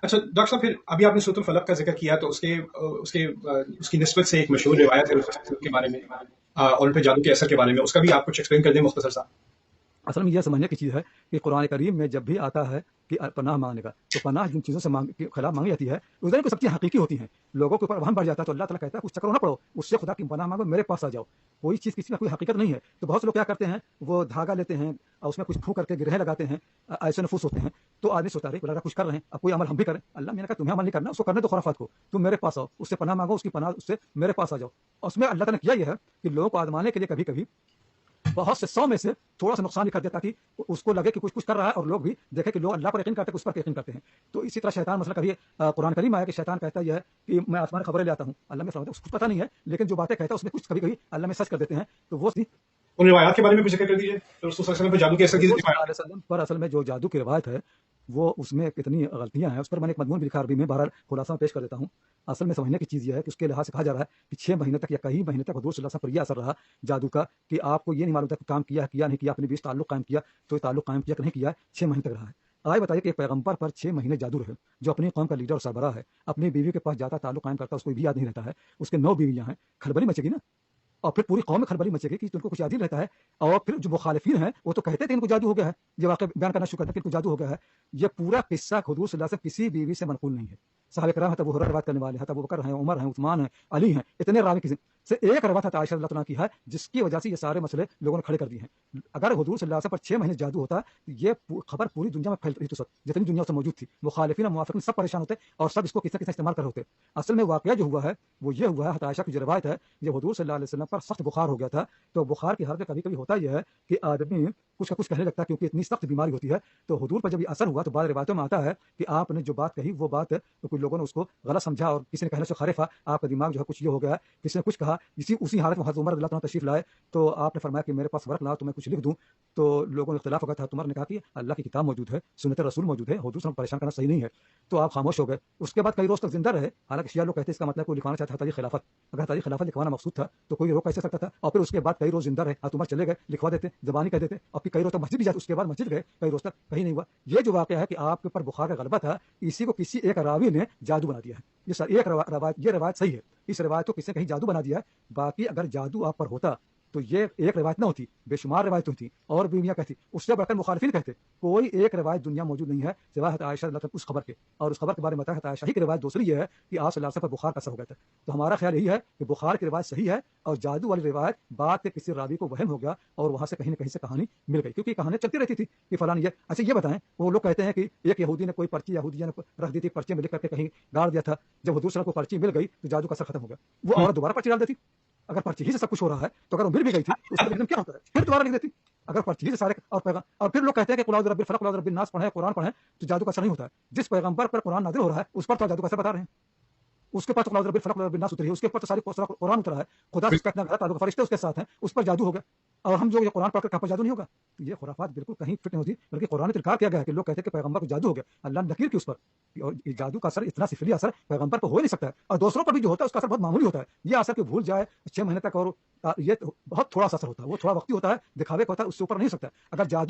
अच्छा डॉक्टर साहब, फिर अभी आपने सूरत फलक का जिक्र किया तो उसकी निस्बत से एक मशहूर रिवायत है उसके बारे में, और उन पे जादू के असर के बारे में, उसका भी आप कुछ एक्सप्लेन कर दें मुख्तसर सा। असल में यह समझने की चीज़ है कि कुरान करीम में जब भी आता है कि पनाह मांगने का, तो पनाह जिन चीज़ों से के खिलाफ मांगी जाती है उधर को सब चीज़ हकीकी होती हैं। लोगों के ऊपर वहम बढ़ जाता है तो अल्लाह ताला कहता है कुछ चक्कर ना पड़ो, उससे खुदा की पनाह मांगो, मेरे पास आ जाओ। कोई चीज़ किसी में कोई हकीकत नहीं है। तो बहुत से लोग क्या करते हैं, वो धागा लेते हैं और उसमें कुछ फूंक करके गिरहे लगाते हैं, ऐसे नफूस होते हैं। तो आदमी सोचता है अल्लाह कुछ कर रहे हैं, अब कोई अमल हम भी करें। अल्लाह मैंने कहा तुम्हें अमल नहीं करना, उसको करने दो खुराफात को, तुम मेरे पास आओ, उससे पनाह मांगो, उसकी पनाह उससे मेरे पास आ जाओ। और उसमें अल्लाह ताला ने किया यह है कि लोगों को आजमाने के लिए कभी कभी बहुत से 100 में से थोड़ा सा नुकसान भी कर दिया ताकि उसको लगे कि कुछ कुछ कर रहा है और लोग भी देखें कि लोग अल्लाह पर यकीन करते हैं, उस पर यकीन करते हैं। तो इसी तरह शैतान मसला कभी कुरान करीम में आया कि शैतान कहता है कि मैं आसमान खबरें ले आता हूँ। अल्लाह में फरमाता है उसको कुछ पता नहीं है, लेकिन जो बातें कहता है उसमें कुछ कभी कभी अल्लाह में सच कर देते हैं। तो वो उन रिवायात के बारे में कुछ जिक्र कर दीजिए, तो रसूल सल्लल्लाहु अलैहि वसल्लम पे जादू के असर की हुजूर सल्लल्लाहु रिवायत। अलैहि वसल्लम पर असल में जो जादू की रवायत है, वो उसमें कितनी गलतियां हैं, उस पर मैंने एक मजमून भी लिखा अरबी में, बहरहाल खुलासा में पेश कर देता हूँ। असल में समझने की चीज़ यह है कि उसके लिहाज से कहा जा रहा है कि 6 महीने तक या कई महीने तक हुजूर सल्लल्लाहु अलैहि वसल्लम पर यह असर रहा जादू का कि आपको ये नहीं मालूम था कि काम किया है, किया नहीं किया, अपने बीच ताल्लुक कायम किया तो ये ताल्लुक कायम किया कि नहीं किया है, 6 महीने तक रहा है। आइए बताइए कि एक पैगंबर पर 6 महीने जादू रहे, जो अपनी कौम का लीडर और सरबराह है, अपनी बीवी के पास जाता, ताल्लुक कायम करता, उसको भी याद नहीं रहता है, उसके 9 बीवियां हैं, खलबली मचेगी ना। और फिर पूरी कौम में खलबली मचेगी कि तुमको कुछ याद ही रहता है। और फिर जो मुखालिफिन हैं वो तो कहते थे इनको जादू हो गया है, ये वाकई बयान करना शुरू करते हैं कि इनको जादू हो गया है। ये पूरा किस्सा हुजूर सल्लल्लाहु अलैहि वसल्लम किसी बीवी से मनकूल नहीं है। साहब कराम हैं, अबू हुरैरा रवायत करने वाले हैं, अबू बकर हैं, उमर हैं, उस्मान हैं, अली हैं, इतने रावी किसी से एक रवायत है आयशा रज़ियल्लाहु अन्हा की है, जिसकी वजह से ये सारे मसले लोगों ने खड़े कर दिए हैं। अगर हुजूर सल्लल्लाहु अलैहि वसल्लम पर 6 महीने जादू होता, ये खबर पूरी दुनिया में फैल रही, तो जितनी दुनिया से मौजूद थी, मुखालिफिन और मुवाफिकीन सब परेशान होते और सब इसको किसी न किसी इस्तेमाल कर रहे होते। असल में वाकया जो हुआ है वो ये हुआ है, आयशा की जो रवायत है, जब हुजूर सल्लल्लाहु अलैहि वसल्लम पर सख्त बुखार हो गया था, तो बुखार की हालत में कभी कभी होता यह है कि आदमी कुछ का कुछ कहने लगता है, क्योंकि इतनी सख्त बीमारी होती है। तो हुजूर पर जब ये असर हुआ तो बाद रिवायतों में आता है कि आपने जो बात कही वो बात तो कुछ लोगों ने उसको गलत समझा और किसी ने कहने से खरीफा, आपका दिमाग जो है कुछ ये हो गया है, किसी ने कुछ कहा। इसी उसी हालत में हज़रत उमर रज़ियल्लाहु अन्हु तशरीफ लाए, तो आपने फरमाया कि मेरे पास वर्क लाओ तो मैं कुछ लिख दूं। तो लोगों में इख्तिलाफ हो गया था। उमर ने कहा कि अल्लाह की किताब मौजूद है, सुन्नत रसूल मौजूद है, हुजूर से परेशान करना सही नहीं है। तो आप खामोश हो गए। उसके बाद कई रोज तक जिंदा रहे। हालांकि शिया लोग कहते हैं इसका मतलब कोई लिखवाना चाहता था तारीख खिलाफत, अगर तारीख खिलाफत लिखवाना मकसूद था तो कोई रोक कैसे सकता था। और फिर उसके बाद कई रोज जिंदा रहे, उमर चले गए, लिखवा देते, जबानी कह देते, और फिर कई रोज तक मस्जिद भी जाते, उसके बाद मस्जिद गए, कई रोज तक कहीं नहीं हुआ। ये जो वाकया है कि आपके ऊपर बुखार का गलबा था, इसी को किसी एक रावी ने जादू बना दिया है। ये एक रवायत, ये रवायत सही है, इस रवायत को किसी ने कहीं जादू बना दिया है। बाकी अगर जादू आप पर होता तो ये एक रवायत ना होती, बेशुमार रवायतें थी और बीवियां कहती, उससे बढ़कर मुखालिफिन कहते। कोई एक रवायत दुनिया मौजूद नहीं है सिवाय हज़रत आयशा रज़ियल्लाहु अन्हा उस खबर के। और उस खबर के बारे में बताया हज़रत आयशा ही की रवायत दूसरी ये है कि आप सल्लल्लाहु अलैहि वसल्लम पर बुखार का असर हो गया था। तो हमारा ख्याल यही है कि बुखार की रवायत सही है और जादू वाली रवायत बात के किसी रावी को वहम हो गया और वहां से कहीं न कहीं से कहानी मिल गई, क्योंकि कहानी चलती रहती थी कि फलानी ये। अच्छा ये बताएं, वो लोग कहते हैं कि एक यहूदी ने कोई पर्ची यहूदिया ने रख दी थी, पर्चे में लिख करके कहीं गाड़ दिया था, जब हुजूर सल्लल्लाहु अलैहि वसल्लम को पर्ची मिल गई तो जादू का असर खत्म हो गया। वो औरत दोबारा पर्ची डाल देती। अगर पर्ची ही से सब कुछ हो रहा है तो अगर वो मिल भी गई थी तो उसका क्या होता है, फिर दोबारा लिख देती। अगर पर्ची ही से सारे और पैगाम, और फिर लोग कहते हैं कि कुल औज़ु बिरब्बिल फलक, कुल औज़ु बिरब्बिन नास पढ़े, कुरान पढ़े तो जादू का असर नहीं होता है। जिस पैगंबर पर कुरान नाज़िल हो रहा है उस पर तो जादू का असर बता रहे हैं। उसके पास तो कुल औज़ु बिरब्बिल फलक, कुल औज़ु बिरब्बिन नास उतरी है, उसके ऊपर तो सारी कुरान उतरा है। खुदा से उसका इतना गहरा ताल्लुक, फरिश्ते उसके साथ हैं, उस पर जादू हो गया। और हम जो ये कुरान पढ़कर कहाँ पर जादू नहीं होगा। तो ये खुराफात बिल्कुल कहीं फिट नहीं होती, बल्कि कुरान में तो इनकार किया गया है कि लोग कहते हैं कि पैगंबर को जादू हो गया, अल्लाह ने नकीर की उस पर। और ये जादू का असर इतना सिफिली असर पैगंबर पर हो ही नहीं सकता है, और दूसरों पर भी जो होता है उसका असर बहुत मामूली होता है। ये असर कि भूल जाए 6 महीने तक, और ये बहुत थोड़ा सा असर होता है, वो थोड़ा वक्ती होता है, दिखावे का होता है, उससे ऊपर नहीं सकता। अगर जादू